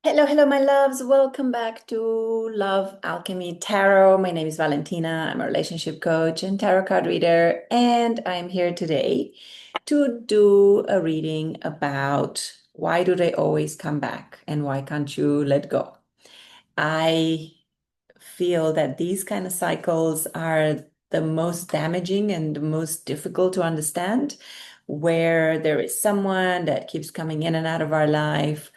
Hello, hello, my loves. Welcome back to Love Alchemy Tarot. My name is Valentina. I'm a relationship coach and tarot card reader, and I'm here today to do a reading about why do they always come back and why can't you let go? I feel that these kind of cycles are the most damaging and the most difficult to understand, where there is someone that keeps coming in and out of our life,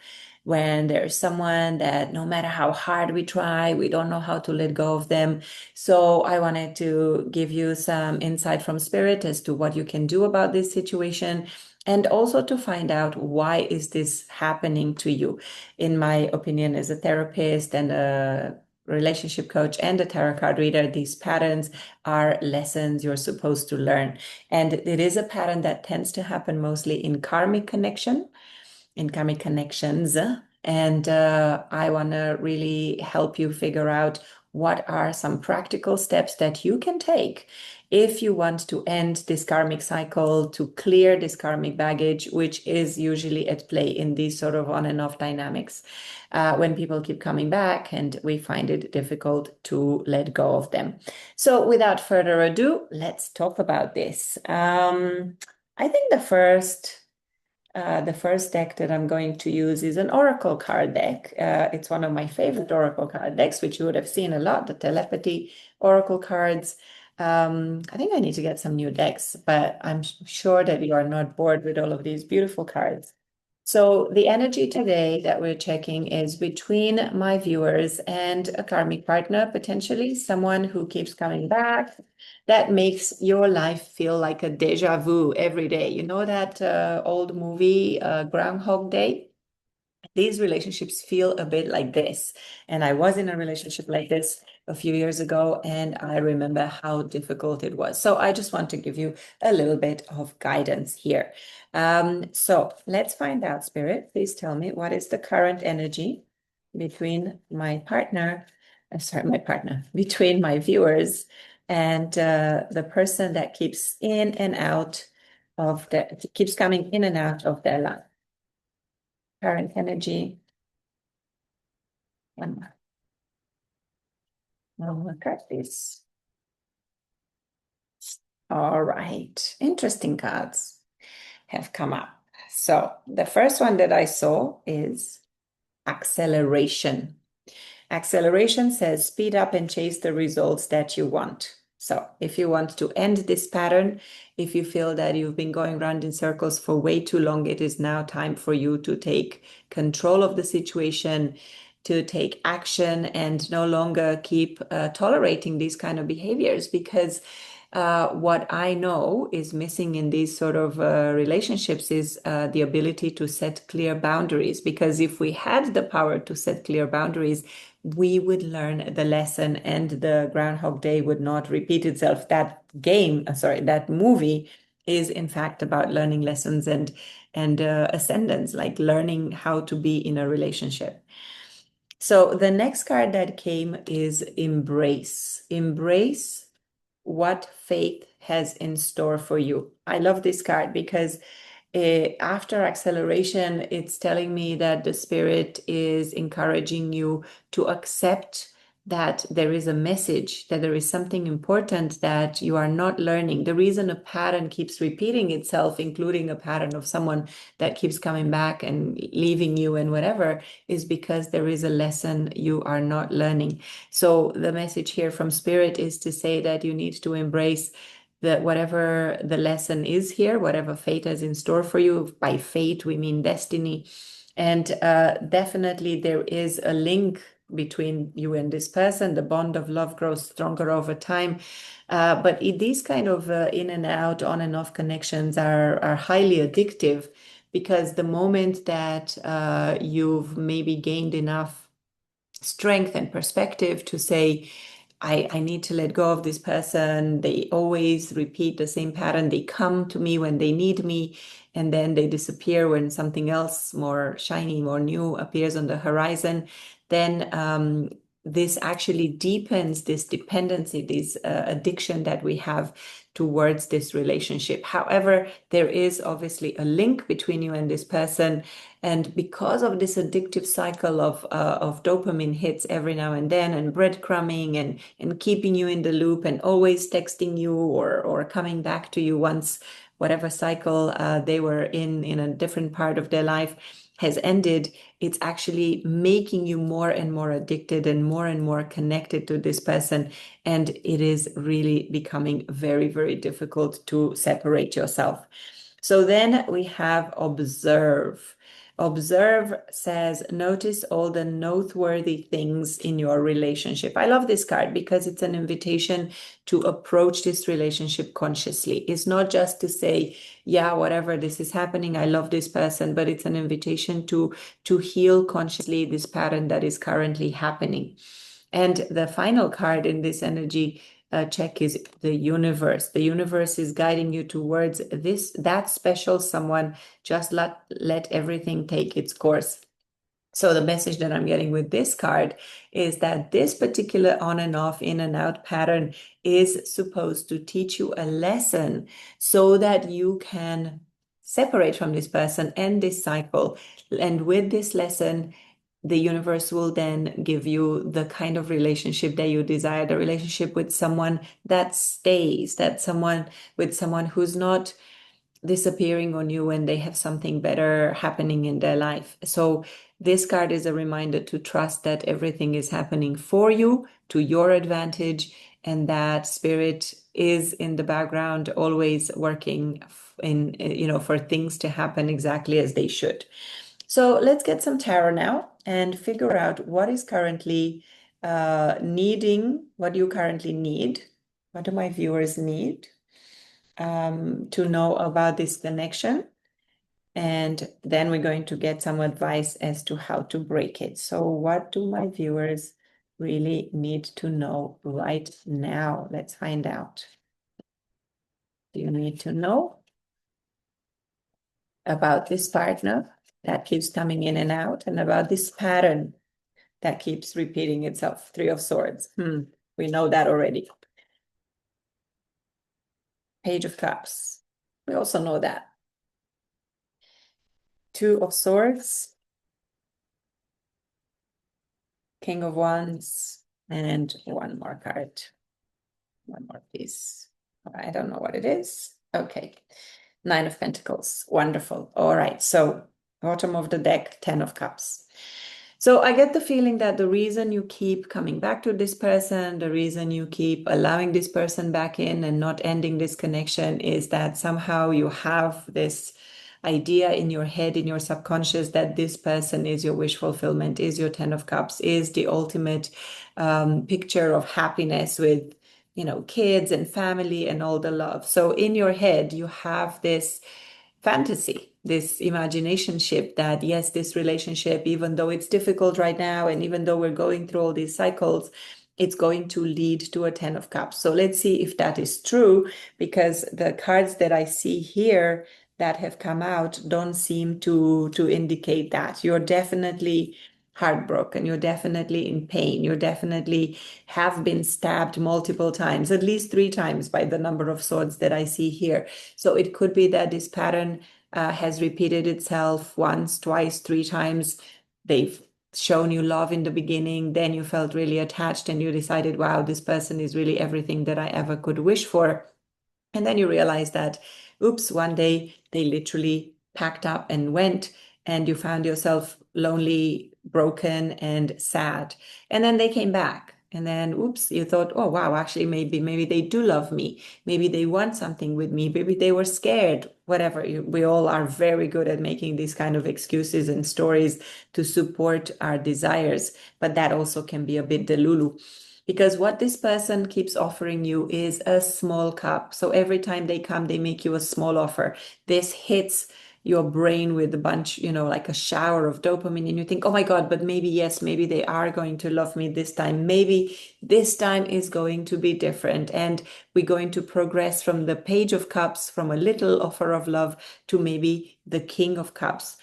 when there's someone that no matter how hard we try, we don't know how to let go of them. So I wanted to give you some insight from spirit as to what you can do about this situation and also to find out why is this happening to you. In my opinion, as a therapist and a relationship coach and a tarot card reader, these patterns are lessons you're supposed to learn. And it is a pattern that tends to happen mostly in karmic connections. And I want to really help you figure out what are some practical steps that you can take if you want to end this karmic cycle, to clear this karmic baggage, which is usually at play in these sort of on and off dynamics. When people keep coming back and we find it difficult to let go of them. So, without further ado, let's talk about this. I think the first deck that I'm going to use is an oracle card deck. It's one of my favorite oracle card decks, which you would have seen a lot, the telepathy oracle cards. I think I need to get some new decks, but I'm sure that you are not bored with all of these beautiful cards. So the energy today that we're checking is between my viewers and a karmic partner, potentially someone who keeps coming back. That makes your life feel like a déjà vu every day. You know that old movie, Groundhog Day? These relationships feel a bit like this. And I was in a relationship like this a few years ago, and I remember how difficult it was. So I just want to give you a little bit of guidance here. So let's find out, Spirit. Please tell me what is the current energy between my partner, between my viewers and the person that keeps in and out keeps coming in and out of their life. Current energy. One more. I'll look at this. All right. Interesting cards have come up. So the first one that I saw is acceleration. Acceleration says speed up and chase the results that you want. So if you want to end this pattern, if you feel that you've been going around in circles for way too long, it is now time for you to take control of the situation, to take action and no longer keep tolerating these kind of behaviors, because what I know is missing in these sort of relationships is the ability to set clear boundaries. Because if we had the power to set clear boundaries, we would learn the lesson and the Groundhog Day would not repeat itself. That movie is in fact about learning lessons and ascendance, like learning how to be in a relationship. So the next card that came is embrace. Embrace what faith has in store for you. I love this card because after acceleration, it's telling me that the spirit is encouraging you to accept that there is a message, that there is something important that you are not learning. The reason a pattern keeps repeating itself, including a pattern of someone that keeps coming back and leaving you and whatever, is because there is a lesson you are not learning. So the message here from spirit is to say that you need to embrace that whatever the lesson is here, whatever fate has in store for you. By fate, we mean destiny. And definitely there is a link between you and this person. The bond of love grows stronger over time. But these kind of in and out, on and off connections are highly addictive, because the moment that you've maybe gained enough strength and perspective to say, I need to let go of this person. They always repeat the same pattern. They come to me when they need me, and then they disappear when something else more shiny, more new appears on the horizon. Then this actually deepens this dependency, this addiction that we have towards this relationship. However, there is obviously a link between you and this person. And because of this addictive cycle of dopamine hits every now and then, and breadcrumbing and keeping you in the loop and always texting you or coming back to you once whatever cycle they were in a different part of their life has ended, it's actually making you more and more addicted and more connected to this person. And it is really becoming very, very difficult to separate yourself. So then we have observe. Observe says, notice all the noteworthy things in your relationship. I love this card because it's an invitation to approach this relationship consciously. It's not just to say, yeah, whatever, this is happening, I love this person, but it's an invitation to heal consciously this pattern that is currently happening. And the final card in this energy check is the universe. The universe is guiding you towards that special someone. Just let everything take its course. So the message that I'm getting with this card is that this particular on and off, in and out pattern is supposed to teach you a lesson so that you can separate from this person, end this cycle. And with this lesson, the universe will then give you the kind of relationship that you desire, the relationship with someone that stays, with someone who's not disappearing on you when they have something better happening in their life. So this card is a reminder to trust that everything is happening for you, to your advantage, and that spirit is in the background always working for things to happen exactly as they should. So let's get some tarot now and figure out what is currently what you currently need. What do my viewers need to know about this connection? And then we're going to get some advice as to how to break it. So what do my viewers really need to know right now? Let's find out. Do you need to know about this partner that keeps coming in and out, and about this pattern that keeps repeating itself? Three of Swords. We know that already. Page of Cups. We also know that. Two of Swords. King of Wands. And one more card. One more piece. I don't know what it is. Okay. Nine of Pentacles. Wonderful. All right. So bottom of the deck, 10 of Cups. So I get the feeling that the reason you keep coming back to this person, the reason you keep allowing this person back in and not ending this connection, is that somehow you have this idea in your head, in your subconscious, that this person is your wish fulfillment, is your 10 of Cups, is the ultimate picture of happiness with, kids and family and all the love. So in your head, you have this fantasy, this imagination ship that, yes, this relationship, even though it's difficult right now, and even though we're going through all these cycles, it's going to lead to a 10 of Cups. So let's see if that is true, because the cards that I see here that have come out don't seem to indicate that. You're definitely heartbroken, you're definitely in pain, you definitely have been stabbed multiple times, at least 3 times by the number of swords that I see here. So it could be that this pattern has repeated itself once, twice, 3 times. They've shown you love in the beginning, then you felt really attached and you decided, wow, this person is really everything that I ever could wish for. And then you realize that, oops, one day they literally packed up and went, and you found yourself lonely, broken, and sad. And then they came back. And then, oops, you thought, oh, wow, actually, maybe they do love me. Maybe they want something with me. Maybe they were scared, whatever. We all are very good at making these kind of excuses and stories to support our desires. But that also can be a bit delulu. Because what this person keeps offering you is a small cup. So every time they come, they make you a small offer. This hits your brain with a bunch, like a shower of dopamine, and you think, oh my God, but maybe, yes, maybe they are going to love me this time. Maybe this time is going to be different. And we're going to progress from the Page of Cups, from a little offer of love, to maybe the King of Cups.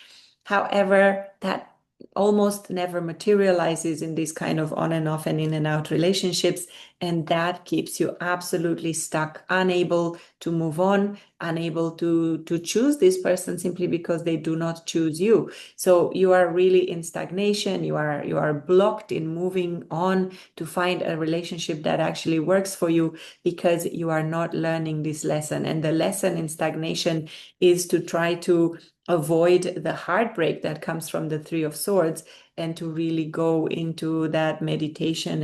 However, that almost never materializes in these kind of on and off and in and out relationships. And that keeps you absolutely stuck, unable to move on, unable to choose this person simply because they do not choose you. So you are really in stagnation. You are blocked in moving on to find a relationship that actually works for you because you are not learning this lesson. And the lesson in stagnation is to try to avoid the heartbreak that comes from the Three of Swords and to really go into that meditation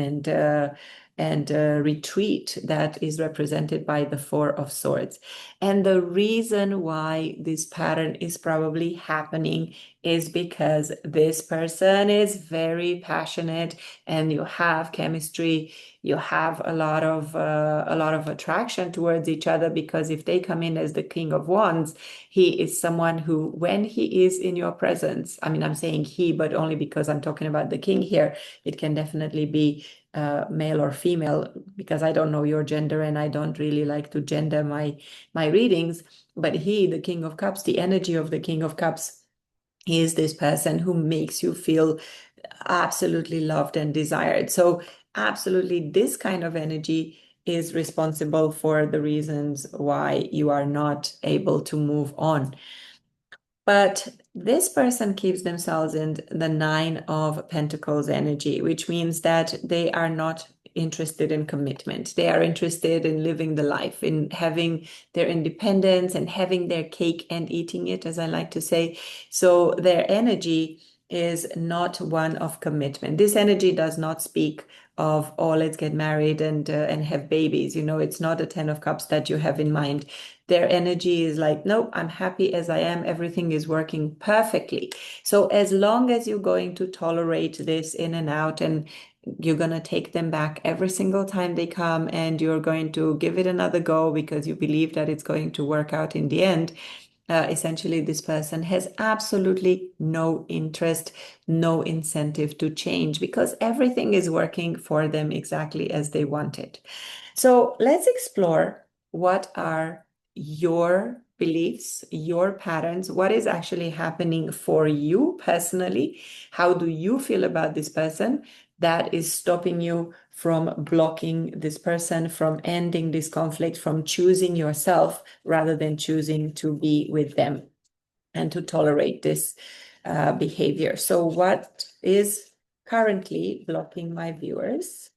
and retreat that is represented by the Four of Swords. And the reason why this pattern is probably happening is because this person is very passionate and you have chemistry, you have a lot of attraction towards each other, because if they come in as the King of Wands, he is someone who, when he is in your presence, I mean, I'm saying he, but only because I'm talking about the king here. It can definitely be male or female, because I don't know your gender and I don't really like to gender my readings. But he, the King of Cups, the energy of the King of Cups, is this person who makes you feel absolutely loved and desired. So absolutely, this kind of energy is responsible for the reasons why you are not able to move on. But this person keeps themselves in the Nine of Pentacles energy, which means that they are not interested in commitment. They are interested in living the life, in having their independence and having their cake and eating it, as I like to say. So their energy is not one of commitment. This energy does not speak of, oh, let's get married and have babies. It's not a Ten of Cups that you have in mind. Their energy is like, nope, I'm happy as I am. Everything is working perfectly. So as long as you're going to tolerate this in and out, and you're going to take them back every single time they come, and you're going to give it another go because you believe that it's going to work out in the end, essentially this person has absolutely no interest, no incentive to change, because everything is working for them exactly as they want it. So let's explore, what are your beliefs, your patterns, what is actually happening for you personally? How do you feel about this person that is stopping you from blocking this person, from ending this conflict, from choosing yourself rather than choosing to be with them and to tolerate this behavior? So what is currently blocking my viewers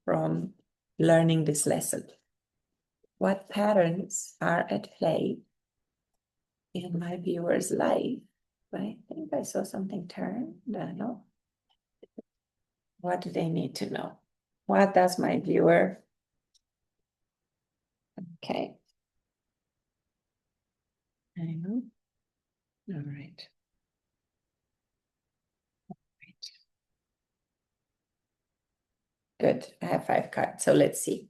from learning this lesson? What patterns are at play in my viewer's life? I think I saw something turn. I don't know. What do they need to know? What does my viewer? Okay. I know. All right. Good. I have 5 cards. So let's see.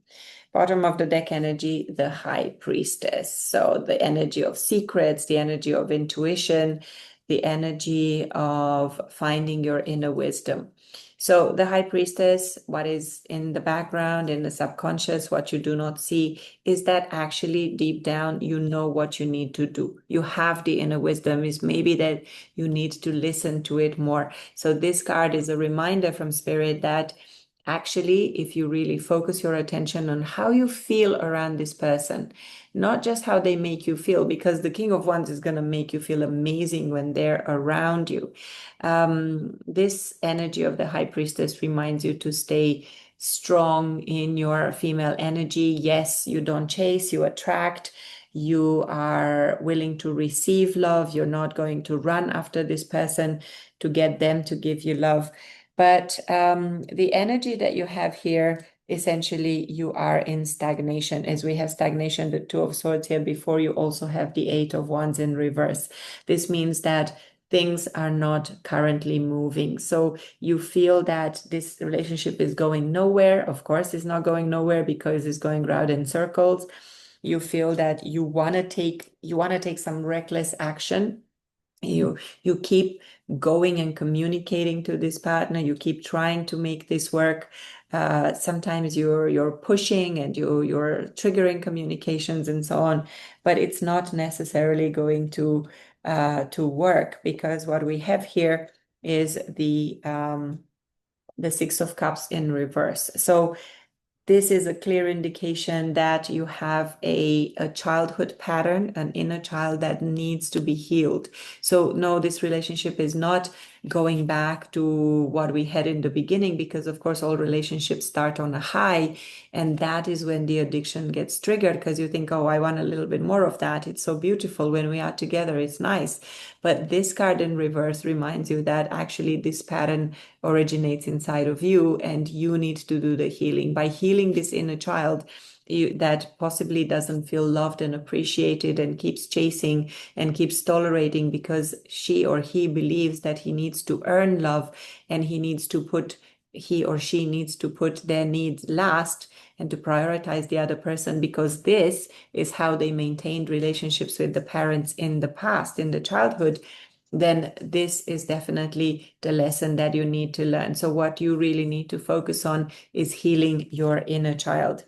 Bottom of the deck energy, the High Priestess. So the energy of secrets, the energy of intuition, the energy of finding your inner wisdom. So the High Priestess, what is in the background, in the subconscious, what you do not see, is that actually deep down, you know what you need to do. You have the inner wisdom. Is maybe that you need to listen to it more. So this card is a reminder from Spirit that actually, if you really focus your attention on how you feel around this person, not just how they make you feel, because the King of Wands is going to make you feel amazing when they're around you. This energy of the High Priestess reminds you to stay strong in your female energy. Yes, you don't chase, you attract. You are willing to receive love. You're not going to run after this person to get them to give you love. But the energy that you have here, essentially, you are in stagnation. As we have stagnation, the Two of Swords here before, you also have the Eight of Wands in reverse. This means that things are not currently moving. So you feel that this relationship is going nowhere. Of course, it's not going nowhere because it's going round in circles. You feel that you want to take some reckless action. You keep going and communicating to this partner. You keep trying to make this work. Sometimes you're pushing and you're triggering communications and so on, but it's not necessarily going to work, because what we have here is the Six of Cups in reverse. So this is a clear indication that you have a childhood pattern, an inner child that needs to be healed. So no, this relationship is not going back to what we had in the beginning, because of course all relationships start on a high, and that is when the addiction gets triggered, because you think, oh, I want a little bit more of that. It's so beautiful when we are together. It's nice. But this card in reverse reminds you that actually this pattern originates inside of you, and you need to do the healing. By healing this inner child that possibly doesn't feel loved and appreciated and keeps chasing and keeps tolerating because she or he believes that he needs to earn love, and he or she needs to put their needs last and to prioritize the other person, because this is how they maintained relationships with the parents in the past, in the childhood, then this is definitely the lesson that you need to learn. So what you really need to focus on is healing your inner child.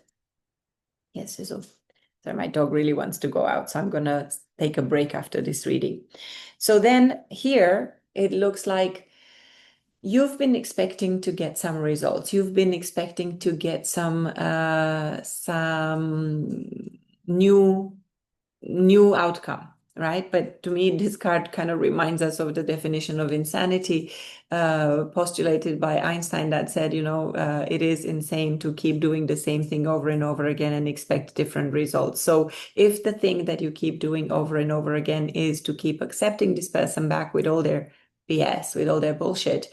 Yes, so my dog really wants to go out, so I'm going to take a break after this reading. So then here it looks like you've been expecting to get some results. You've been expecting to get some new outcome, right? But to me, this card kind of reminds us of the definition of insanity postulated by Einstein, that said, it is insane to keep doing the same thing over and over again and expect different results. So if the thing that you keep doing over and over again is to keep accepting this person back with all their BS, with all their bullshit,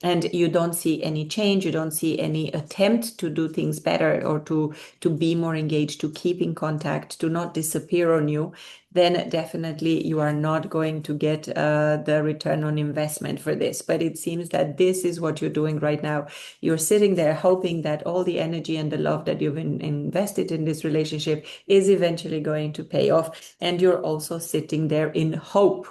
and you don't see any change, you don't see any attempt to do things better or to be more engaged, to keep in contact, to not disappear on you, then definitely you are not going to get the return on investment for this. But it seems that this is what you're doing right now. You're sitting there hoping that all the energy and the love that you've invested in this relationship is eventually going to pay off. And you're also sitting there in hope.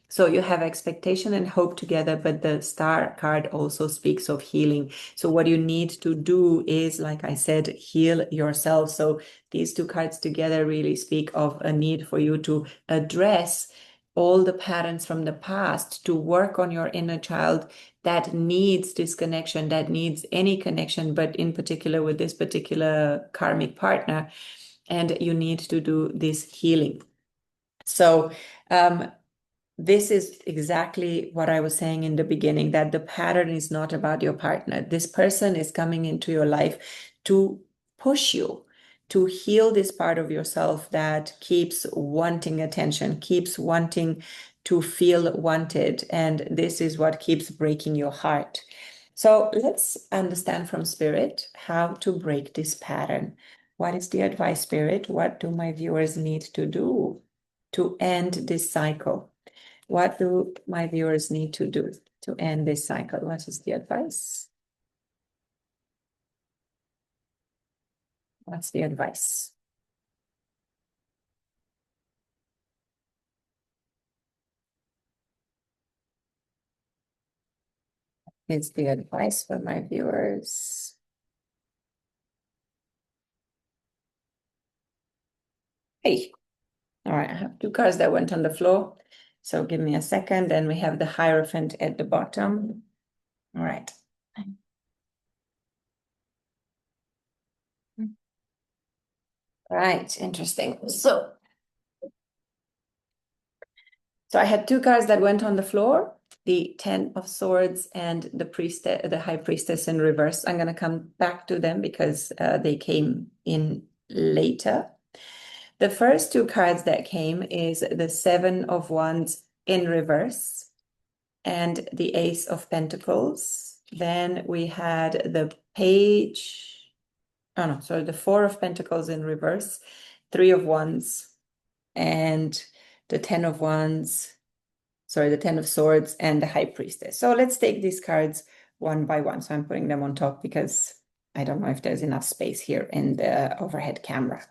So you have expectation and hope together, but the star card also speaks of healing. So what you need to do is, like I said, heal yourself. So these two cards together really speak of a need for you to address all the patterns from the past, to work on your inner child that needs this connection, that needs any connection, but in particular with this particular karmic partner. And you need to do this healing. So, this is exactly what I was saying in the beginning, that the pattern is not about your partner. This person is coming into your life to push you to heal this part of yourself that keeps wanting attention, keeps wanting to feel wanted. And this is what keeps breaking your heart. So let's understand from Spirit how to break this pattern. What is the advice, Spirit? What do my viewers need to do to end this cycle? What do my viewers need to do to end this cycle? What is the advice? What's the advice? Is the advice for my viewers? Hey, all right, I have two cards that went on the floor. So give me a second. And we have the Hierophant at the bottom. All right. Right, interesting. So I had two cards that went on the floor, the 10 of Swords and the High Priestess in reverse. I'm going to come back to them because they came in later. The first two cards that came is the Seven of Wands in reverse and the Ace of Pentacles. Then we had the the Four of Pentacles in reverse, Three of Wands, and the 10 of Wands, the 10 of Swords and the High Priestess. So let's take these cards one by one. So I'm putting them on top because I don't know if there's enough space here in the overhead camera.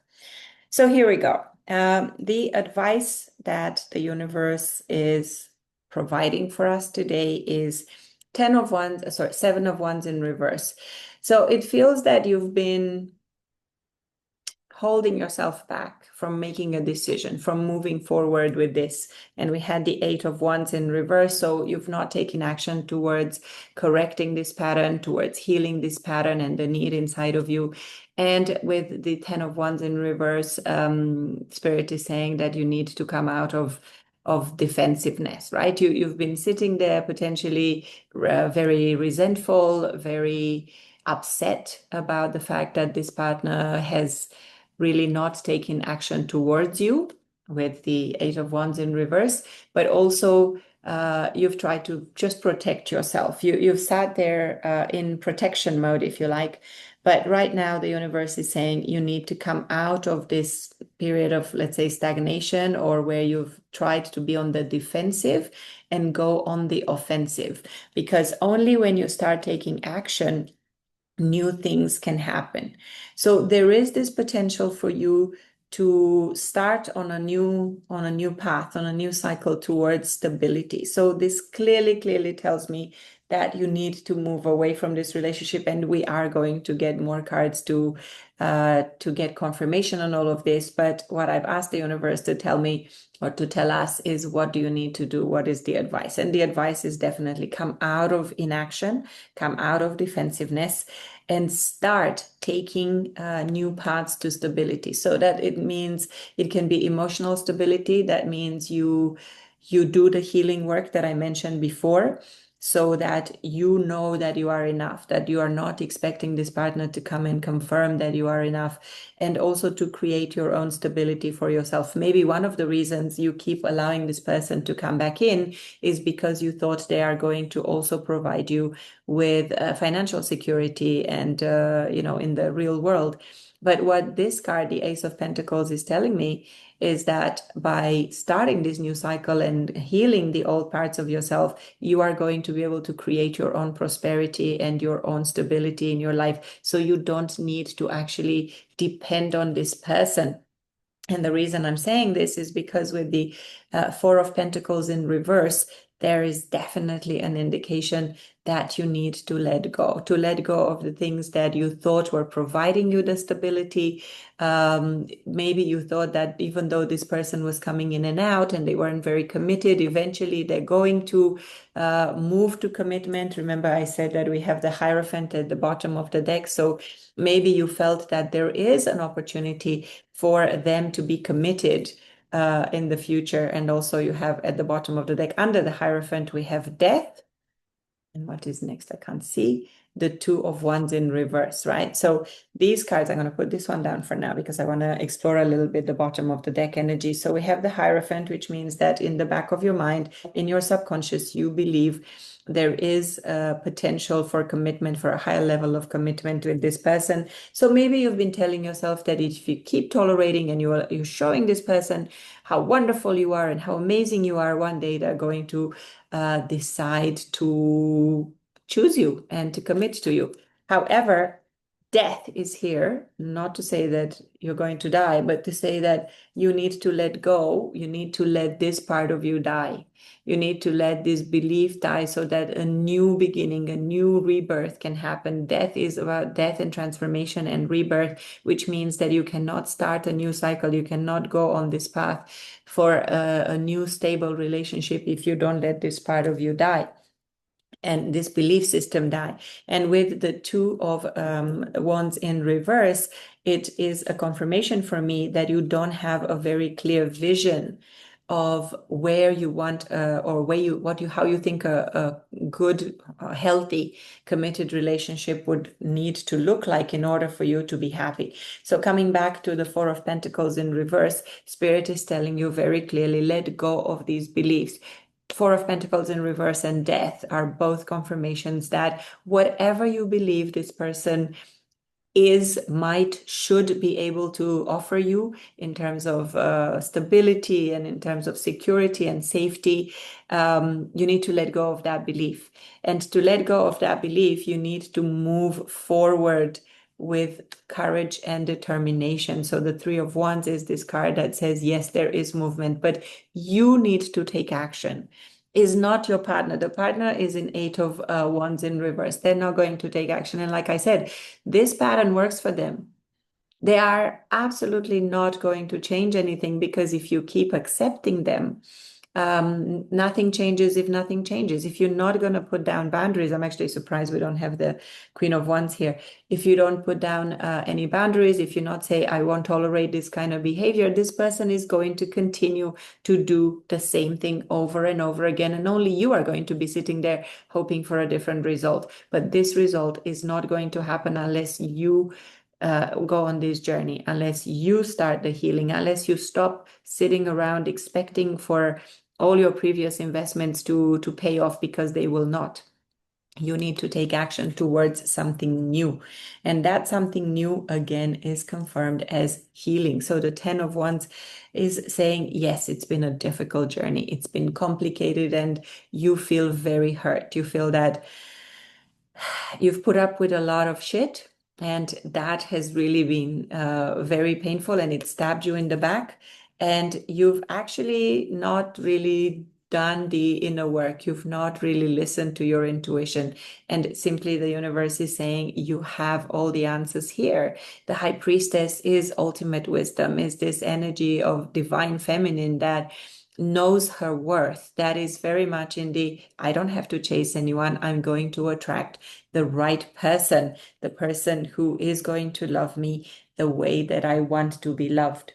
So here we go. The advice that the universe is providing for us today is Seven of Wands in reverse. So it feels that you've been holding yourself back from making a decision, from moving forward with this. And we had the Eight of Wands in reverse. So you've not taken action towards correcting this pattern, towards healing this pattern and the need inside of you. And with the Ten of Wands in reverse, Spirit is saying that you need to come out of defensiveness, right? You've been sitting there potentially very resentful, very upset about the fact that this partner has really not taken action towards you with the Eight of Wands in reverse, but also you've tried to just protect yourself. You've sat there in protection mode, if you like. But right now, the universe is saying you need to come out of this period of, let's say, stagnation, or where you've tried to be on the defensive, and go on the offensive. Because only when you start taking action, new things can happen. So there is this potential for you to start on a new path, on a new cycle towards stability. So this clearly tells me that you need to move away from this relationship, and we are going to get more cards to get confirmation on all of this. But what I've asked the universe to tell me, or to tell us, is what do you need to do? What is the advice? And the advice is definitely come out of inaction, come out of defensiveness, and start taking new paths to stability. So that it means it can be emotional stability. That means you do the healing work that I mentioned before, so that you know that you are enough, that you are not expecting this partner to come and confirm that you are enough, and also to create your own stability for yourself. Maybe one of the reasons you keep allowing this person to come back in is because you thought they are going to also provide you with financial security and, in the real world. But what this card, the Ace of Pentacles, is telling me is that by starting this new cycle and healing the old parts of yourself, you are going to be able to create your own prosperity and your own stability in your life. So you don't need to actually depend on this person. And the reason I'm saying this is because with the Four of Pentacles in reverse, there is definitely an indication that you need to let go of the things that you thought were providing you the stability. Maybe you thought that even though this person was coming in and out and they weren't very committed, eventually they're going to move to commitment. Remember, I said that we have the Hierophant at the bottom of the deck. So maybe you felt that there is an opportunity for them to be committed in the future. And also you have at the bottom of the deck, under the Hierophant, we have Death. And what is next? I can't see. The Two of Wands in reverse, right? So these cards, I'm going to put this one down for now because I want to explore a little bit the bottom of the deck energy. So we have the Hierophant, which means that in the back of your mind, in your subconscious, you believe there is a potential for commitment, for a higher level of commitment with this person. So maybe you've been telling yourself that if you keep tolerating and you're showing this person how wonderful you are and how amazing you are, one day they're going to decide to choose you and to commit to you. However, death is here, not to say that you're going to die, but to say that you need to let go. You need to let this part of you die. You need to let this belief die so that a new beginning, a new rebirth can happen. Death is about death and transformation and rebirth, which means that you cannot start a new cycle. You cannot go on this path for a new stable relationship if you don't let this part of you die and this belief system die. And with the Two of Wands in reverse, it is a confirmation for me that you don't have a very clear vision of where you want or how you think a good, healthy, committed relationship would need to look like in order for you to be happy. So coming back to the Four of Pentacles in reverse, Spirit is telling you very clearly, let go of these beliefs. Four of Pentacles in reverse and Death are both confirmations that whatever you believe this person should be able to offer you in terms of stability and in terms of security and safety, you need to let go of that belief. And to let go of that belief, you need to move forward with courage and determination. So the Three of Wands is this card that says, yes, there is movement, but you need to take action. Is not your partner. The partner is in Eight of Wands in reverse. They're not going to take action. And like I said, this pattern works for them. They are absolutely not going to change anything, because if you keep accepting them, nothing changes if nothing changes. If you're not going to put down boundaries, I'm actually surprised we don't have the Queen of Wands here. If you don't put down any boundaries, if you not say, I won't tolerate this kind of behavior, this person is going to continue to do the same thing over and over again. And only you are going to be sitting there hoping for a different result. But this result is not going to happen unless you go on this journey, unless you start the healing, unless you stop sitting around expecting for all your previous investments to pay off, because they will not. You need to take action towards something new. And that something new, again, is confirmed as healing. So the 10 of Wands is saying, yes, it's been a difficult journey. It's been complicated and you feel very hurt. You feel that you've put up with a lot of shit, and that has really been very painful, and it stabbed you in the back. And you've actually not really done the inner work. You've not really listened to your intuition. And simply the universe is saying, you have all the answers here. The High Priestess is ultimate wisdom, is this energy of divine feminine that knows her worth. That is very much in the, I don't have to chase anyone. I'm going to attract the right person, the person who is going to love me the way that I want to be loved.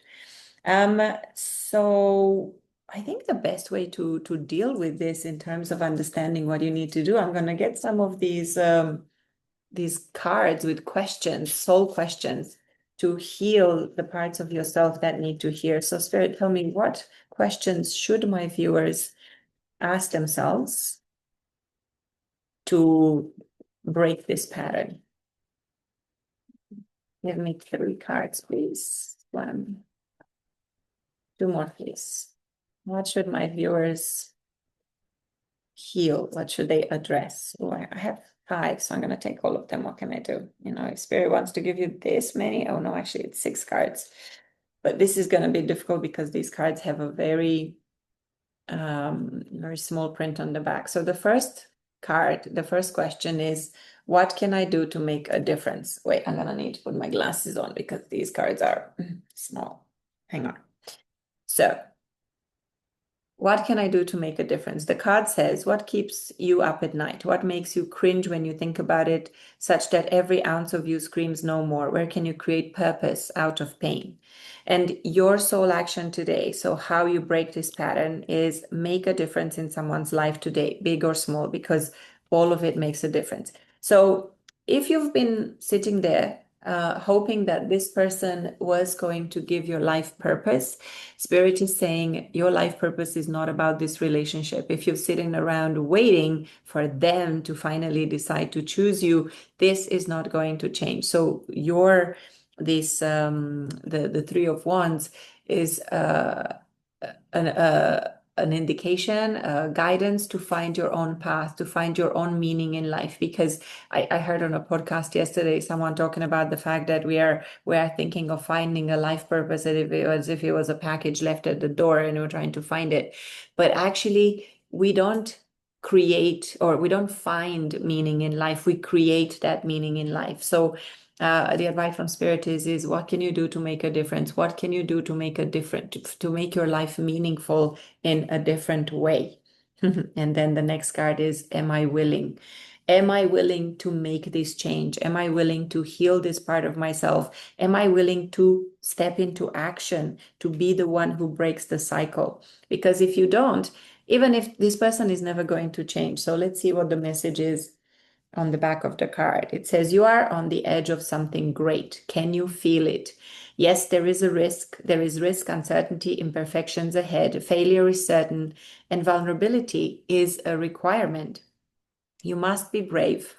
So I think the best way to deal with this in terms of understanding what you need to do, I'm going to get some of these cards with questions, soul questions, to heal the parts of yourself that need to heal. So Spirit, tell me, what questions should my viewers ask themselves to break this pattern? Give me 3 cards, please. 1, 2 more, please. What should my viewers heal? What should they address? Oh, I have 5, so I'm going to take all of them. What can I do? You know, if Spirit wants to give you this many, oh no, actually it's 6 cards. But this is going to be difficult because these cards have a very small print on the back. So the first card, the first question is, what can I do to make a difference? Wait, I'm gonna need to put my glasses on because these cards are small. Hang on. So, what can I do to make a difference? The card says, what keeps you up at night? What makes you cringe when you think about it, such that every ounce of you screams no more? Where can you create purpose out of pain? And your soul action today, so how you break this pattern, is make a difference in someone's life today, big or small, because all of it makes a difference. So if you've been sitting there hoping that this person was going to give your life purpose, Spirit is saying your life purpose is not about this relationship. If you're sitting around waiting for them to finally decide to choose you, this is not going to change. So the 3 of Wands is an indication, guidance to find your own path, to find your own meaning in life. Because I heard on a podcast yesterday someone talking about the fact that we are thinking of finding a life purpose as if it was a package left at the door and we're trying to find it. But actually, we don't create, or we don't find meaning in life. We create that meaning in life. So the advice from Spirit is what can you do to make a difference? What can you do to make a difference, to make your life meaningful in a different way? And then the next card is, am I willing? Am I willing to make this change? Am I willing to heal this part of myself? Am I willing to step into action, to be the one who breaks the cycle? Because if you don't, even if this person is never going to change. So let's see what the message is on the back of the card. It says, you are on the edge of something great. Can you feel it? Yes, there is a risk. There is risk, uncertainty, imperfections ahead. Failure is certain, and vulnerability is a requirement. You must be brave,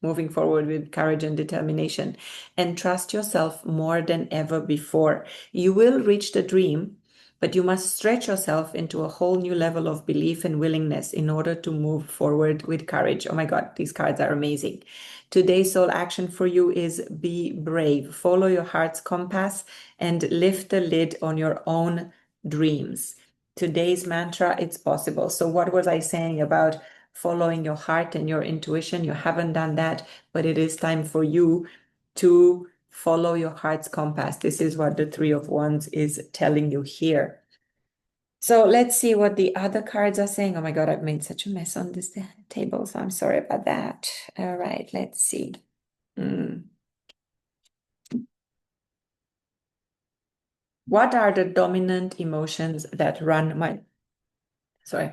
moving forward with courage and determination, and trust yourself more than ever before. You will reach the dream, but you must stretch yourself into a whole new level of belief and willingness in order to move forward with courage. Oh my God, these cards are amazing. Today's soul action for you is be brave. Follow your heart's compass and lift the lid on your own dreams. Today's mantra, it's possible. So what was I saying about following your heart and your intuition? You haven't done that, but it is time for you to follow your heart's compass. This is what the Three of Wands is telling you here. So let's see what the other cards are saying. Oh my God, I've made such a mess on this table, so I'm sorry about that. All right, let's see. What are the dominant emotions that run my, sorry.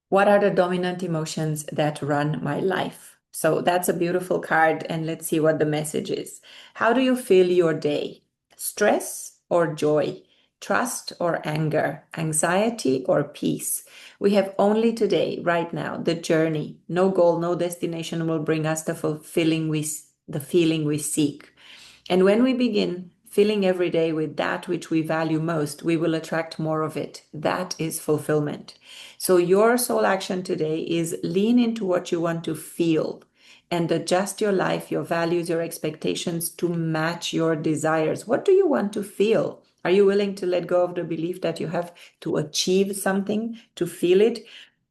What are the dominant emotions that run my life? So that's a beautiful card, and let's see what the message is. How do you feel your day? Stress or joy? Trust or anger? Anxiety or peace? We have only today, right now, the journey. No goal, no destination will bring us the feeling we seek. And when we begin filling every day with that which we value most, we will attract more of it. That is fulfillment. So your soul action today is lean into what you want to feel and adjust your life, your values, your expectations to match your desires. What do you want to feel? Are you willing to let go of the belief that you have to achieve something to feel it?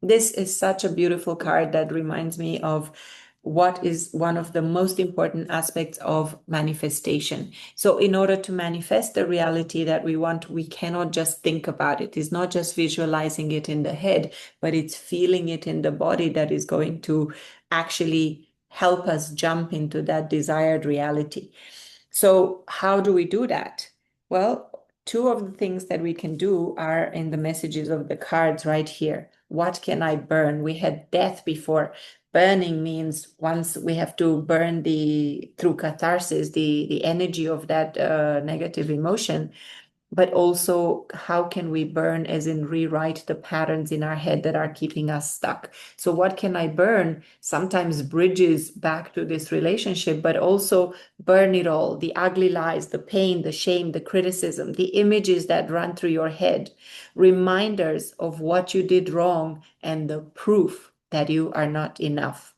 This is such a beautiful card that reminds me of what is one of the most important aspects of manifestation. So in order to manifest the reality that we want, we cannot just think about it. It's not just visualizing it in the head, but it's feeling it in the body that is going to actually help us jump into that desired reality. So how do we do that? Well, two of the things that we can do are in the messages of the cards right here. What can I burn? We had death before. Burning means once we have to burn through catharsis, the energy of that negative emotion, but also how can we burn, as in rewrite the patterns in our head that are keeping us stuck. So what can I burn? Sometimes bridges back to this relationship, but also burn it all, the ugly lies, the pain, the shame, the criticism, the images that run through your head, reminders of what you did wrong, and the proof that you are not enough.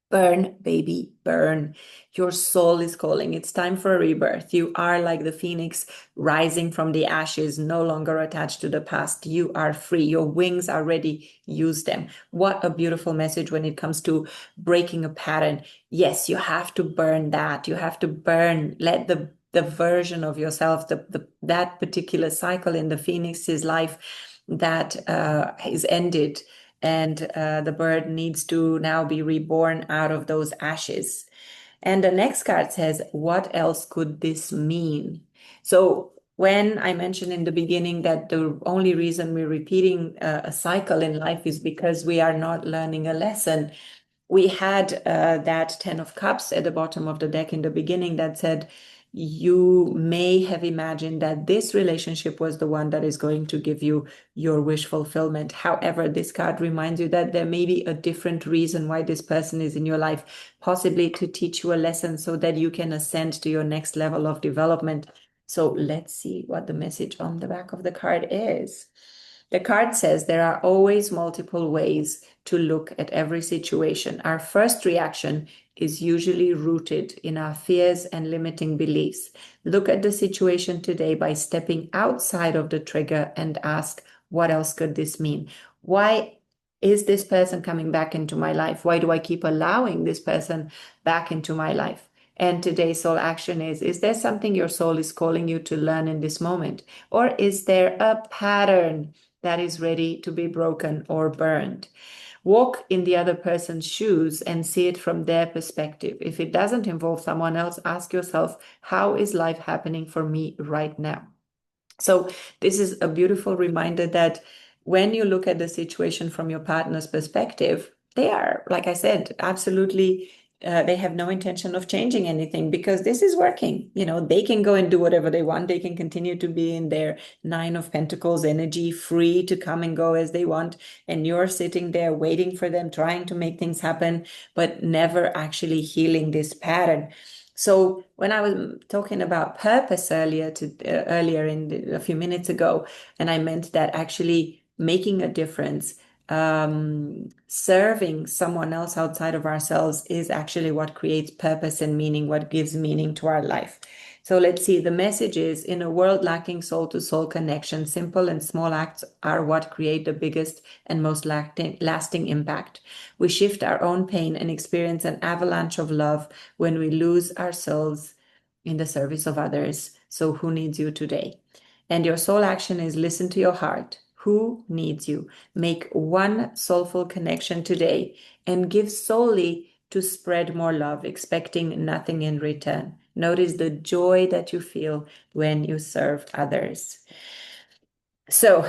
Burn, baby, burn. Your soul is calling. It's time for a rebirth. You are like the phoenix rising from the ashes, no longer attached to the past. You are free. Your wings are ready. Use them. What a beautiful message when it comes to breaking a pattern. Yes, you have to burn that. You have to burn, let the version of yourself, that particular cycle in the phoenix's life that is ended, and the bird needs to now be reborn out of those ashes. And the next card says, what else could this mean? So when I mentioned in the beginning that the only reason we're repeating a cycle in life is because we are not learning a lesson, we had that 10 of Cups at the bottom of the deck in the beginning that said, you may have imagined that this relationship was the one that is going to give you your wish fulfillment. However, this card reminds you that there may be a different reason why this person is in your life, possibly to teach you a lesson so that you can ascend to your next level of development. So let's see what the message on the back of the card is. The card says there are always multiple ways to look at every situation. Our first reaction is usually rooted in our fears and limiting beliefs. Look at the situation today by stepping outside of the trigger and ask, what else could this mean? Why is this person coming back into my life? Why do I keep allowing this person back into my life? And today's soul action is there something your soul is calling you to learn in this moment? Or is there a pattern that is ready to be broken or burned? Walk in the other person's shoes and see it from their perspective. If it doesn't involve someone else, ask yourself, how is life happening for me right now? So this is a beautiful reminder that when you look at the situation from your partner's perspective, they are, like I said, absolutely, they have no intention of changing anything because this is working. You know, they can go and do whatever they want. They can continue to be in their Nine of Pentacles energy, free to come and go as they want. And you're sitting there waiting for them, trying to make things happen, but never actually healing this pattern. So when I was talking about purpose earlier a few minutes ago, and I meant that actually making a difference, serving someone else outside of ourselves is actually what creates purpose and meaning, what gives meaning to our life. So let's see. The message is, in a world lacking soul-to-soul connection, simple and small acts are what create the biggest and most lasting impact. We shift our own pain and experience an avalanche of love when we lose ourselves in the service of others. So who needs you today? And your soul action is listen to your heart. Who needs you? Make one soulful connection today and give solely to spread more love, expecting nothing in return. Notice the joy that you feel when you serve others. So,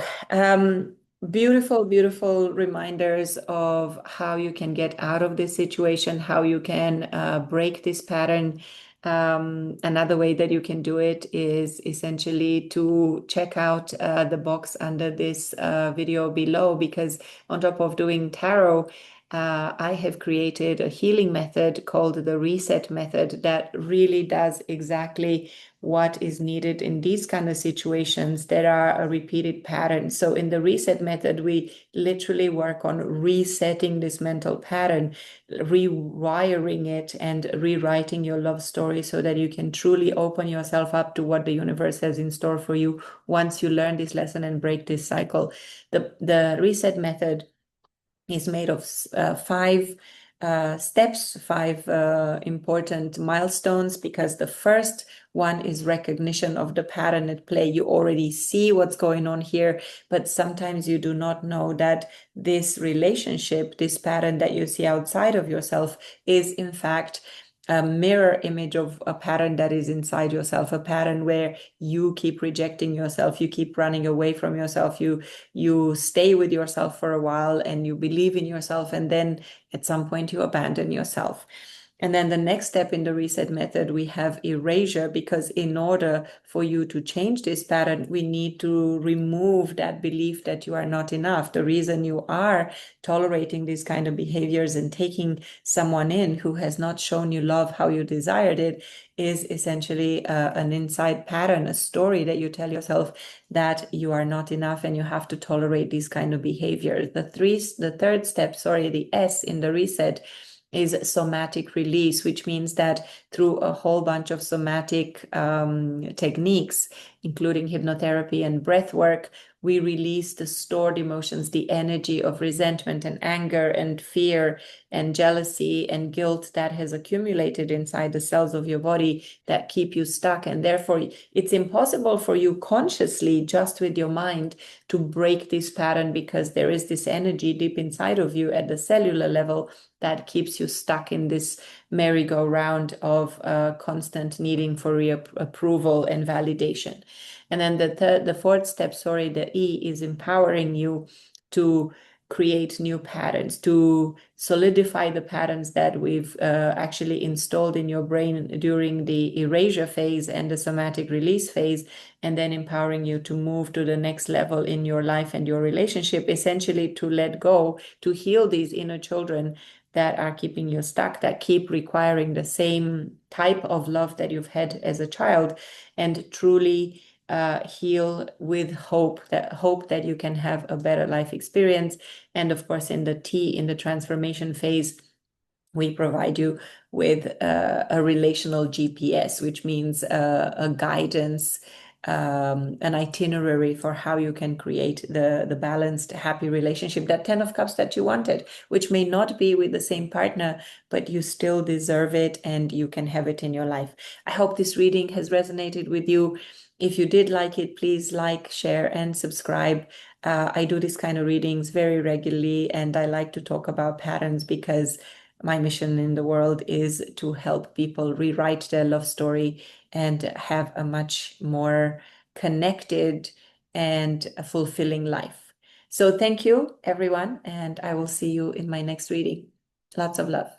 beautiful, beautiful reminders of how you can get out of this situation, how you can break this pattern. Another way that you can do it is essentially to check out the box under this video below, because on top of doing tarot, I have created a healing method called the R.E.S.E.T method that really does exactly what is needed in these kind of situations that are a repeated pattern. So in the R.E.S.E.T method, we literally work on resetting this mental pattern, rewiring it, and rewriting your love story so that you can truly open yourself up to what the universe has in store for you once you learn this lesson and break this cycle. The R.E.S.E.T method is made of five steps, five important milestones, because the first one is recognition of the pattern at play. You already see what's going on here, but sometimes you do not know that this relationship, this pattern that you see outside of yourself, is in fact a mirror image of a pattern that is inside yourself, a pattern where you keep rejecting yourself, you keep running away from yourself, you stay with yourself for a while and you believe in yourself, and then at some point you abandon yourself. And then the next step in the R.E.S.E.T method, we have erasure, because in order for you to change this pattern, we need to remove that belief that you are not enough. The reason you are tolerating these kind of behaviors and taking someone in who has not shown you love how you desired it is essentially an inside pattern, a story that you tell yourself that you are not enough and you have to tolerate these kind of behaviors. The third step, the S in the R.E.S.E.T is somatic release, which means that through a whole bunch of somatic techniques, including hypnotherapy and breath work, we release the stored emotions, the energy of resentment and anger and fear and jealousy and guilt that has accumulated inside the cells of your body that keep you stuck. And therefore, it's impossible for you consciously, just with your mind, to break this pattern, because there is this energy deep inside of you at the cellular level that keeps you stuck in this merry-go-round of constant needing for approval and validation. And then the fourth step, the E, is empowering you to create new patterns, to solidify the patterns that we've actually installed in your brain during the erasure phase and the somatic release phase, and then empowering you to move to the next level in your life and your relationship, essentially to let go, to heal these inner children that are keeping you stuck, that keep requiring the same type of love that you've had as a child, and truly heal with hope that you can have a better life experience. And of course, in the T, in the transformation phase, we provide you with a relational GPS, which means a guidance, an itinerary for how you can create the balanced, happy relationship, that 10 of Cups that you wanted, which may not be with the same partner, but you still deserve it and you can have it in your life. I hope this reading has resonated with you. If you did like it, please like, share, and subscribe. I do this kind of readings very regularly, and I like to talk about patterns because my mission in the world is to help people rewrite their love story and have a much more connected and fulfilling life. So thank you, everyone, and I will see you in my next reading. Lots of love.